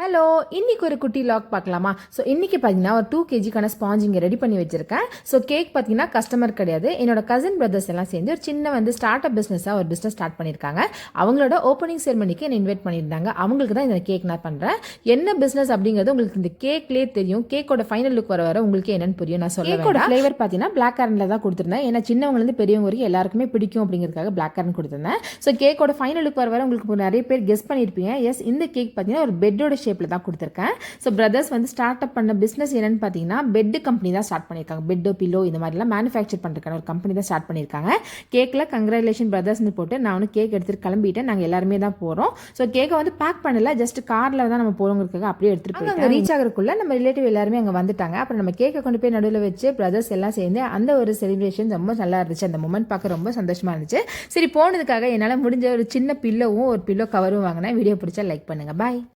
Hello, இன்னைக்கு ஒரு குட்டி லாக் பார்க்கலாமா? ஸோ இன்னைக்கு பார்த்தீங்கன்னா ஒரு 2 கேஜிக்கான ஸ்பாஞ்ச் இங்கே ரெடி பண்ணி வச்சிருக்கேன். ஸோ கேக் பார்த்தீங்கன்னா கஸ்டமர் கிடையாது, என்னோட கசின் பிரதர்ஸ் எல்லாம் சேர்ந்து ஒரு சின்ன ஸ்டார்ட் அப் பிஸ்னஸாக ஒரு பிஸ்னஸ் ஸ்டார்ட் பண்ணியிருக்காங்க. அவங்களோட ஓப்பனிங் செரமனிக்கு என்னை இன்வைட் பண்ணியிருந்தாங்க. அவங்களுக்கு தான் இந்த கேக் நான் பண்ணுறேன். என்ன பிஸ்னஸ் அப்படிங்கிறது உங்களுக்கு இந்த கேக்லேயே தெரியும். கேக்கோட ஃபைனல் லுக் வர உங்களுக்கு என்னன்னு புரியும். நான் சொல்ல கேக்கோட ஃப்ளேவர் பார்த்தீங்கன்னா பிளாக் கரண்டில் தான் கொடுத்துருந்தேன். ஏன்னா சின்னவங்கலேருந்து பெரியவங்க வரைக்கும் எல்லாருக்குமே பிடிக்கும் அப்படிங்கிறதுக்காக பிளாக் கரண்ட் கொடுத்துருந்தேன். ஸோ கேக்கோட ஃபைனல் லுக் வர உங்களுக்கு நிறைய பேர் கெஸ் பண்ணியிருப்பீங்க. எஸ், இந்த கேக் பார்த்தீங்கன்னா ஒரு பெட்டோட ஷேப்பில் தான் கொடுத்துருக்கேன். ஸோ பிரதர்ஸ் ஸ்டார்ட் அப் பண்ண பிஸ்னஸ் என்னன்னு பார்த்தீங்கன்னா பெட் கம்பெனி தான் ஸ்டார்ட் பண்ணியிருக்காங்க. பெட்டோ பில்லோ இந்த மாதிரிலாம் மேனுஃபேக்சர் பண்ணுறதுக்கான ஒரு கம்பெனி தான் ஸ்டார்ட் பண்ணியிருக்காங்க. கேக்கில் கங்க்ராச்சுலேஷன் பிரதர்ஸ்னு போட்டு நான் கேக் எடுத்துகிட்டு கிளம்பிட்டேன். நாங்கள் எல்லாருமே தான் போகிறோம். ஸோ கேக்கை பேக் பண்ணல, ஜஸ்ட் காரில் தான் நம்ம போகிறவங்களுக்காக அப்படியே எடுத்துகிட்டு போய் அங்கே ரீச் ஆகிறதுக்குள்ள நம்ம ரிலேட்டிவ் எல்லாருமே அங்கே வந்துட்டாங்க. அப்புறம் நம்ம கேக்கை கொண்டு போய் நடுவில் வச்சு பிரதர்ஸ் எல்லாம் சேர்ந்து அந்த ஒரு செலிப்ரேஷன் ரொம்ப நல்லா இருந்துச்சு. அந்த மூமெண்ட் பார்க்க ரொம்ப சந்தோஷமாக இருந்துச்சு. சரி, போனதுக்காக என்னால் முடிஞ்ச ஒரு சின்ன பில்லோவும் ஒரு பில்லோ கவரும் வாங்கினேன். வீடியோ பிடிச்சா லைக் பண்ணுங்கள். பாய்.